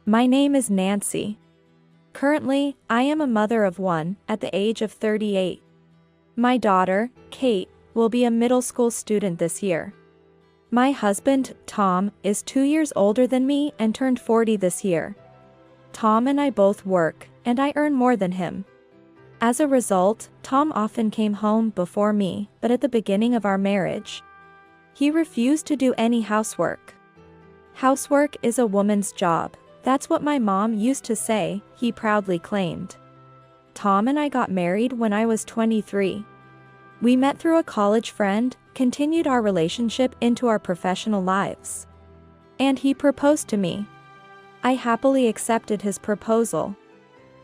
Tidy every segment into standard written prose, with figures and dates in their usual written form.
My name is Nancy. Currently, I am a mother of one at the age of 38. My daughter, Kate, will be a middle school student this year. My husband, Tom, is 2 years older than me and turned 40 this year. Tom and I both work, and I earn more than him. As a result, Tom often came home before me, but at the beginning of our marriage, he refused to do any housework. Housework is a woman's job. That's what my mom used to say, he proudly claimed. Tom and I got married when I was 23. We met through a college friend, continued our relationship into our professional lives. And he proposed to me. I happily accepted his proposal.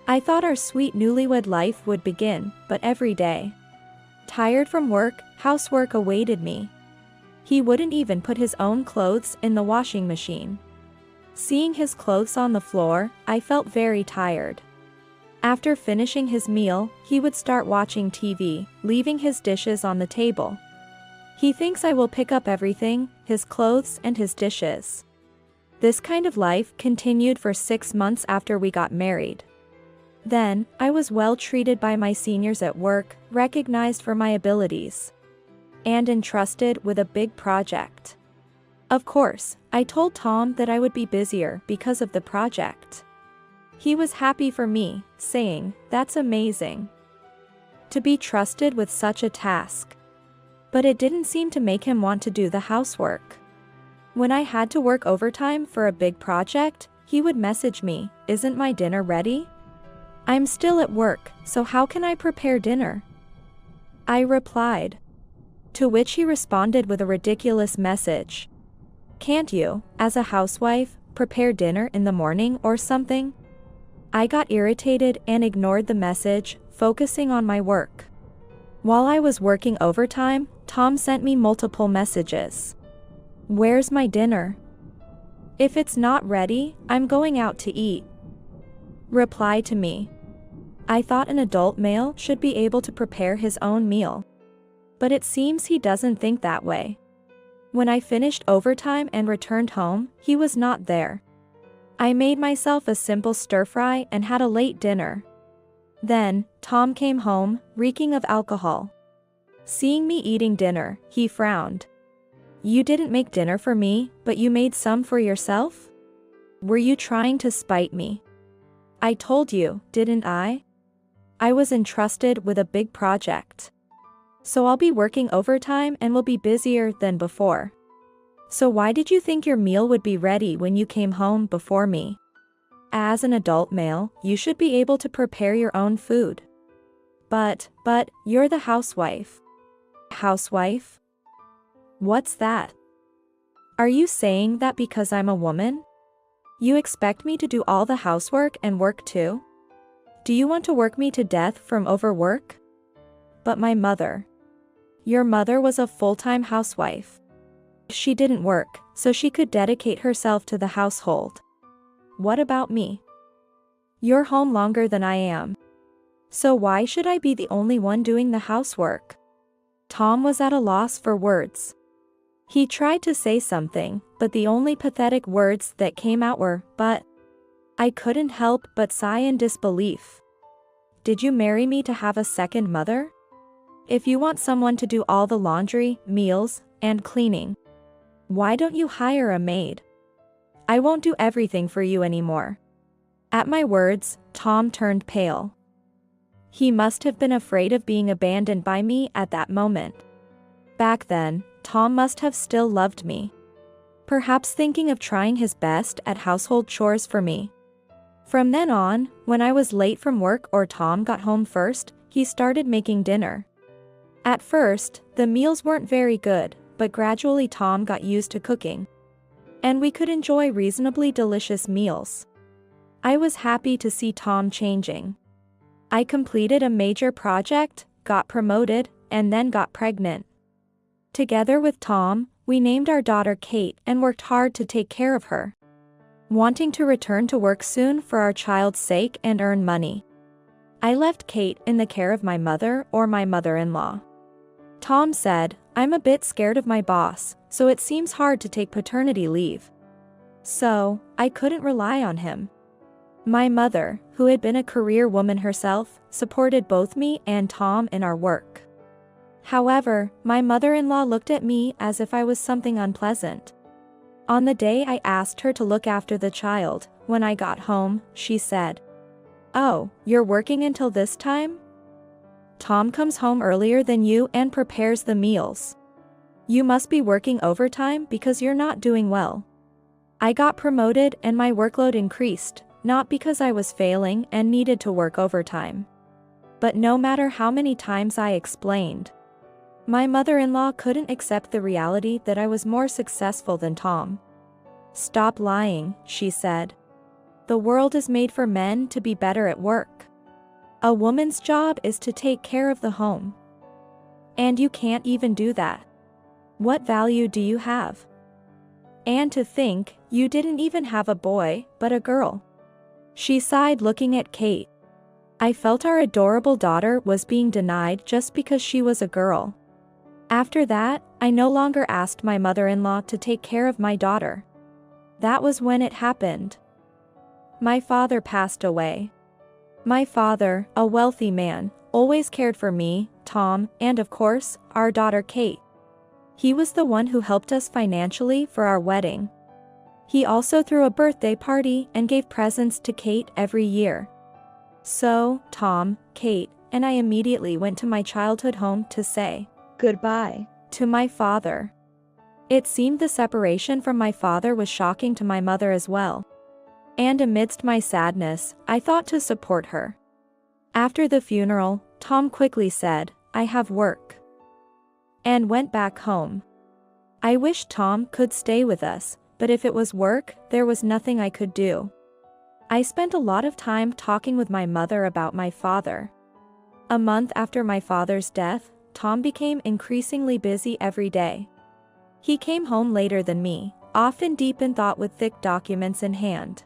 I thought our sweet newlywed life would begin, but every day, tired from work, housework awaited me. He wouldn't even put his own clothes in the washing machine. Seeing his clothes on the floor, I felt very tired. After finishing his meal, he would start watching TV, leaving his dishes on the table. He thinks I will pick up everything, his clothes and his dishes. This kind of life continued for 6 months after we got married. Then, I was well treated by my seniors at work, recognized for my abilities, and entrusted with a big project. Of course, I told Tom that I would be busier because of the project. He was happy for me, saying, "That's amazing to be trusted with such a task." But it didn't seem to make him want to do the housework. When I had to work overtime for a big project, he would message me, "Isn't my dinner ready? I'm still at work, so how can I prepare dinner?" I replied. To which he responded with a ridiculous message. "Can't you, as a housewife, prepare dinner in the morning or something?" I got irritated and ignored the message, focusing on my work. While I was working overtime, Tom sent me multiple messages. "Where's my dinner? If it's not ready, I'm going out to eat." Reply to me. I thought an adult male should be able to prepare his own meal. But it seems he doesn't think that way. When I finished overtime and returned home, he was not there. I made myself a simple stir-fry and had a late dinner. Then, Tom came home, reeking of alcohol. Seeing me eating dinner, he frowned. "You didn't make dinner for me, but you made some for yourself? Were you trying to spite me? I told you, didn't I? I was entrusted with a big project. So I'll be working overtime and will be busier than before. So why did you think your meal would be ready when you came home before me? As an adult male, you should be able to prepare your own food. But, you're the housewife." Housewife? What's that? Are you saying that because I'm a woman, you expect me to do all the housework and work too? Do you want to work me to death from overwork? But my mother. Your mother was a full-time housewife. She didn't work, so she could dedicate herself to the household. What about me? You're home longer than I am. So why should I be the only one doing the housework? Tom was at a loss for words. He tried to say something, but the only pathetic words that came out were, "But." I couldn't help but sigh in disbelief. Did you marry me to have a second mother? If you want someone to do all the laundry, meals, and cleaning, why don't you hire a maid? I won't do everything for you anymore. At my words, Tom turned pale. He must have been afraid of being abandoned by me at that moment. Back then, Tom must have still loved me. Perhaps thinking of trying his best at household chores for me. From then on, when I was late from work or Tom got home first, he started making dinner. At first, the meals weren't very good, but gradually Tom got used to cooking. And we could enjoy reasonably delicious meals. I was happy to see Tom changing. I completed a major project, got promoted, and then got pregnant. Together with Tom, we named our daughter Kate and worked hard to take care of her, wanting to return to work soon for our child's sake and earn money. I left Kate in the care of my mother or my mother-in-law. Tom said, "I'm a bit scared of my boss, so it seems hard to take paternity leave." So, I couldn't rely on him. My mother, who had been a career woman herself, supported both me and Tom in our work. However, my mother-in-law looked at me as if I was something unpleasant. On the day I asked her to look after the child, when I got home, she said, "Oh, you're working until this time? Tom comes home earlier than you and prepares the meals. You must be working overtime because you're not doing well." I got promoted and my workload increased, not because I was failing and needed to work overtime. But no matter how many times I explained, my mother-in-law couldn't accept the reality that I was more successful than Tom. "Stop lying," she said. "The world is made for men to be better at work. A woman's job is to take care of the home. And you can't even do that. What value do you have? And to think, you didn't even have a boy, but a girl." She sighed, looking at Kate. I felt our adorable daughter was being denied just because she was a girl. After that, I no longer asked my mother-in-law to take care of my daughter. That was when it happened. My father passed away. My father, a wealthy man, always cared for me, Tom, and of course, our daughter Kate. He was the one who helped us financially for our wedding. He also threw a birthday party and gave presents to Kate every year. So, Tom, Kate, and I immediately went to my childhood home to say goodbye to my father. It seemed the separation from my father was shocking to my mother as well. And amidst my sadness, I thought to support her. After the funeral, Tom quickly said, "I have work," and went back home. I wished Tom could stay with us, but if it was work, there was nothing I could do. I spent a lot of time talking with my mother about my father. A month after my father's death, Tom became increasingly busy every day. He came home later than me, often deep in thought with thick documents in hand.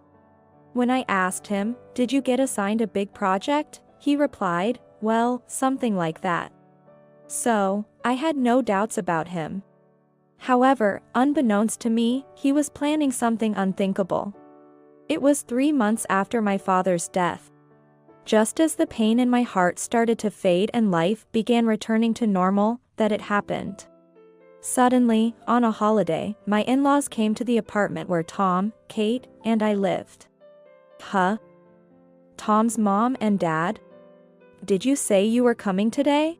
When I asked him, "Did you get assigned a big project?" he replied, "Well, something like that." So, I had no doubts about him. However, unbeknownst to me, he was planning something unthinkable. It was 3 months after my father's death. Just as the pain in my heart started to fade and life began returning to normal, that it happened. Suddenly, on a holiday, my in-laws came to the apartment where Tom, Kate, and I lived. Huh? Tom's mom and dad? Did you say you were coming today?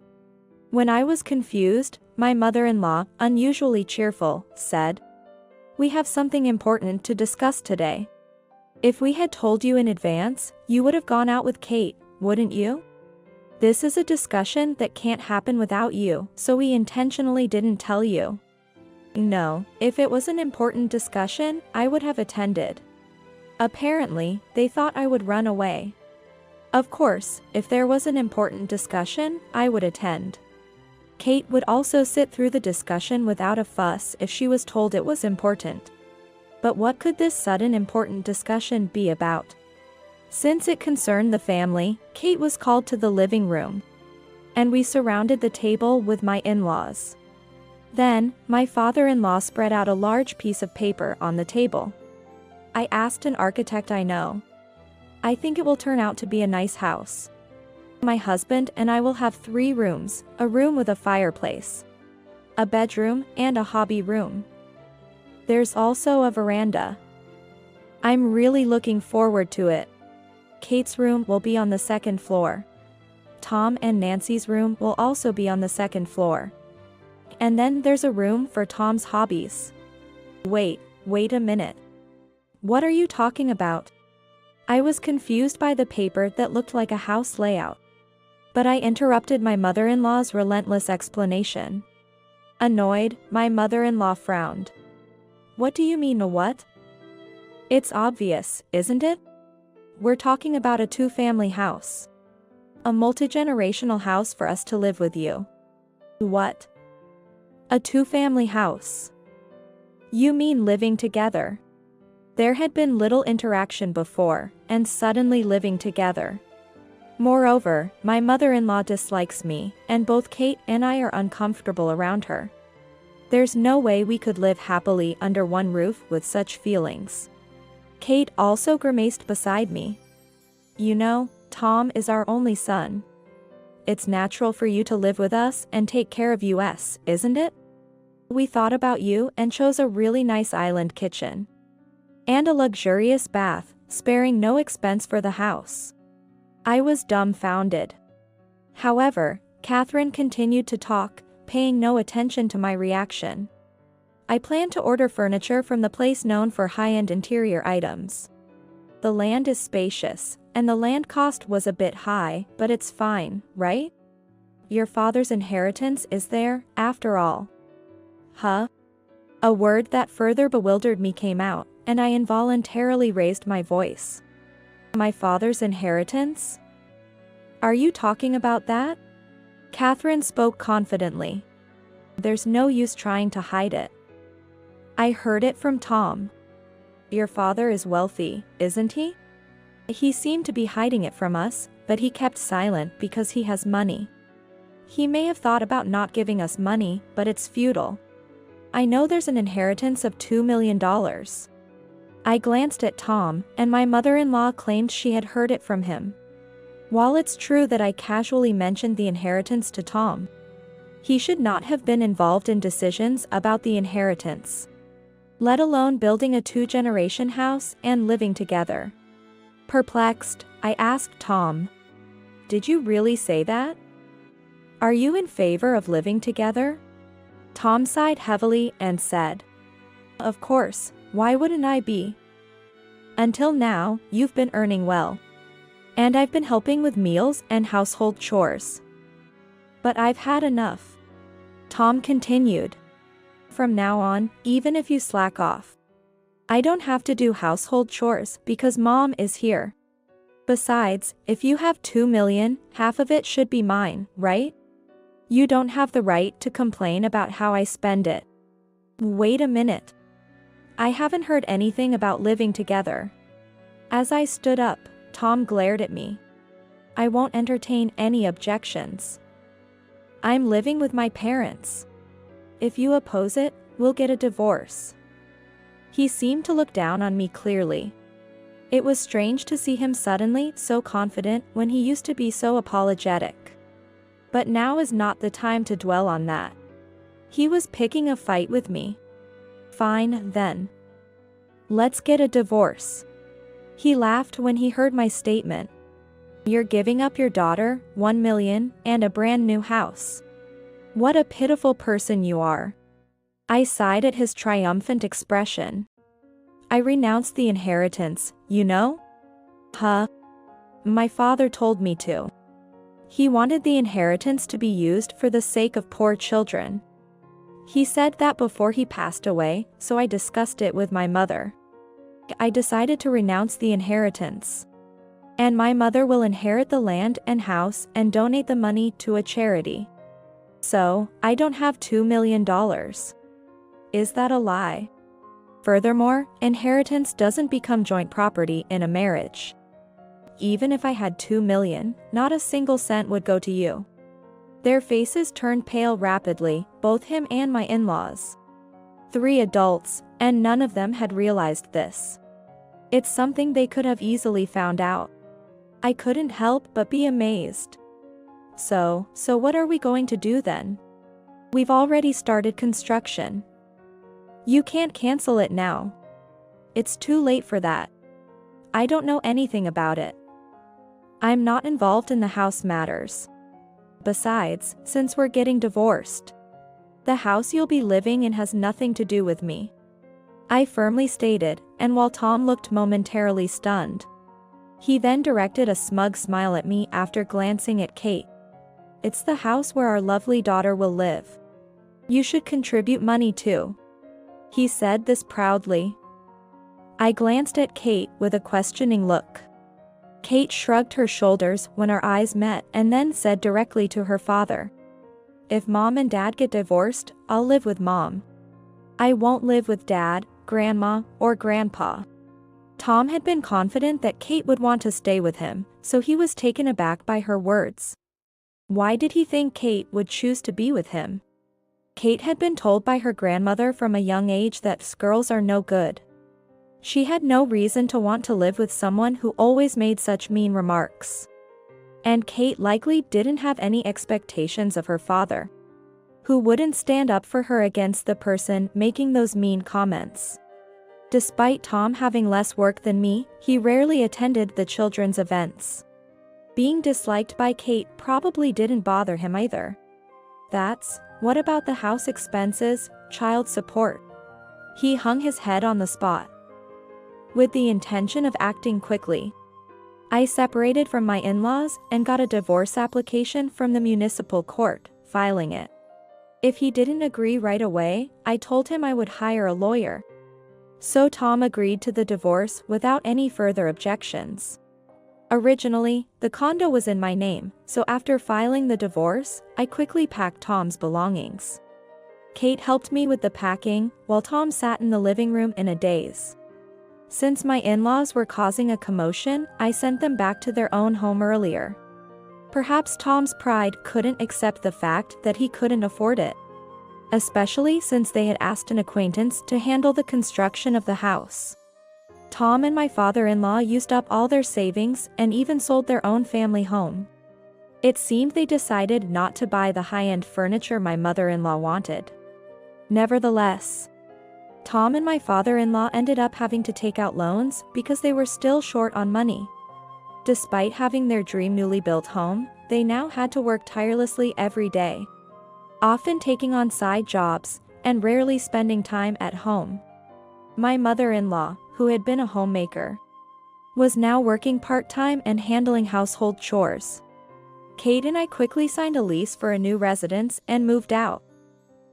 When I was confused, my mother-in-law, unusually cheerful, said, "We have something important to discuss today. If we had told you in advance, you would have gone out with Kate, wouldn't you? This is a discussion that can't happen without you, so we intentionally didn't tell you." No, if it was an important discussion, I would have attended. Apparently, they thought I would run away. Of course, if there was an important discussion, I would attend. Kate would also sit through the discussion without a fuss if she was told it was important. But what could this sudden important discussion be about? Since it concerned the family, Kate was called to the living room, and we surrounded the table with my in-laws. Then, my father-in-law spread out a large piece of paper on the table. I asked an architect I know. "I think it will turn out to be a nice house. My husband and I will have 3 rooms, a room with a fireplace, a bedroom, and a hobby room. There's also a veranda. I'm really looking forward to it. Kate's room will be on the 2nd floor. Tom and Nancy's room will also be on the 2nd floor. And then there's a room for Tom's hobbies." Wait a minute. What are you talking about? I was confused by the paper that looked like a house layout. But I interrupted my mother-in-law's relentless explanation. Annoyed, my mother-in-law frowned. "What do you mean, a what?" "It's obvious, isn't it? We're talking about a 2-family house. A multi-generational house for us to live with you." "What? A 2-family house? You mean living together?" There had been little interaction before, and suddenly living together. Moreover, my mother-in-law dislikes me, and both Kate and I are uncomfortable around her. There's no way we could live happily under one roof with such feelings. Kate also grimaced beside me. You know, Tom is our only son. It's natural for you to live with us and take care of us, isn't it? We thought about you and chose a really nice island kitchen. And a luxurious bath, sparing no expense for the house. I was dumbfounded. However, Catherine continued to talk, paying no attention to my reaction. I plan to order furniture from the place known for high-end interior items. The land is spacious, and the land cost was a bit high, but it's fine, right? Your father's inheritance is there, after all. Huh? A word that further bewildered me came out, and I involuntarily raised my voice. My father's inheritance? Are you talking about that? Catherine spoke confidently. There's no use trying to hide it. I heard it from Tom. Your father is wealthy, isn't he? He seemed to be hiding it from us, but he kept silent because he has money. He may have thought about not giving us money, but it's futile. I know there's an inheritance of $2 million. I glanced at Tom, and my mother-in-law claimed she had heard it from him. While it's true that I casually mentioned the inheritance to Tom, he should not have been involved in decisions about the inheritance, let alone building a two-generation house and living together. Perplexed, I asked Tom, "Did you really say that? Are you in favor of living together?" Tom sighed heavily and said, "Of course, why wouldn't I be? Until now, you've been earning well. And I've been helping with meals and household chores. But I've had enough." Tom continued, "From now on, even if you slack off, I don't have to do household chores because Mom is here. Besides, if you have $2 million, half of it should be mine, right? You don't have the right to complain about how I spend it." Wait a minute. I haven't heard anything about living together. As I stood up, Tom glared at me. I won't entertain any objections. I'm living with my parents. If you oppose it, we'll get a divorce. He seemed to look down on me clearly. It was strange to see him suddenly so confident when he used to be so apologetic. But now is not the time to dwell on that. He was picking a fight with me. Fine, then. Let's get a divorce. He laughed when he heard my statement. You're giving up your daughter, $1 million, and a brand new house. What a pitiful person you are. I sighed at his triumphant expression. I renounced the inheritance, you know? Huh? My father told me to. He wanted the inheritance to be used for the sake of poor children. He said that before he passed away, so I discussed it with my mother. I decided to renounce the inheritance. And my mother will inherit the land and house and donate the money to a charity. So, I don't have $2 million. Is that a lie? Furthermore, inheritance doesn't become joint property in a marriage. Even if I had $2 million, not a single cent would go to you. Their faces turned pale rapidly, both him and my in-laws. 3 adults, and none of them had realized this. It's something they could have easily found out. I couldn't help but be amazed. So what are we going to do then? We've already started construction. You can't cancel it now. It's too late for that. I don't know anything about it. I'm not involved in the house matters. Besides, since we're getting divorced, the house you'll be living in has nothing to do with me. I firmly stated, and while Tom looked momentarily stunned, he then directed a smug smile at me after glancing at Kate. It's the house where our lovely daughter will live. You should contribute money too. He said this proudly. I glanced at Kate with a questioning look. Kate shrugged her shoulders when our eyes met and then said directly to her father, "If Mom and Dad get divorced, I'll live with Mom. I won't live with Dad, Grandma, or Grandpa." Tom had been confident that Kate would want to stay with him, so he was taken aback by her words. Why did he think Kate would choose to be with him? Kate had been told by her grandmother from a young age that girls are no good. She had no reason to want to live with someone who always made such mean remarks. And Kate likely didn't have any expectations of her father, who wouldn't stand up for her against the person making those mean comments. Despite Tom having less work than me, he rarely attended the children's events. Being disliked by Kate probably didn't bother him either. What about the house expenses, child support? He hung his head on the spot. With the intention of acting quickly, I separated from my in-laws and got a divorce application from the municipal court, filing it. If he didn't agree right away, I told him I would hire a lawyer. So Tom agreed to the divorce without any further objections. Originally, the condo was in my name, so after filing the divorce, I quickly packed Tom's belongings. Kate helped me with the packing, while Tom sat in the living room in a daze. Since my in-laws were causing a commotion, I sent them back to their own home earlier. Perhaps Tom's pride couldn't accept the fact that he couldn't afford it, especially since they had asked an acquaintance to handle the construction of the house. Tom and my father-in-law used up all their savings and even sold their own family home. It seemed they decided not to buy the high-end furniture my mother-in-law wanted. Nevertheless, Tom and my father-in-law ended up having to take out loans because they were still short on money. Despite having their dream newly built home, they now had to work tirelessly every day, often taking on side jobs and rarely spending time at home. My mother-in-law, who had been a homemaker, was now working part-time and handling household chores. Kate and I quickly signed a lease for a new residence and moved out.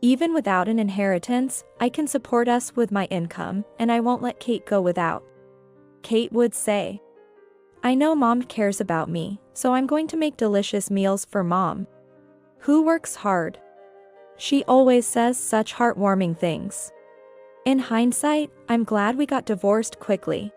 Even without an inheritance, I can support us with my income, and I won't let Kate go without. Kate would say, "I know Mom cares about me, so I'm going to make delicious meals for Mom, who works hard." She always says such heartwarming things. In hindsight, I'm glad we got divorced quickly.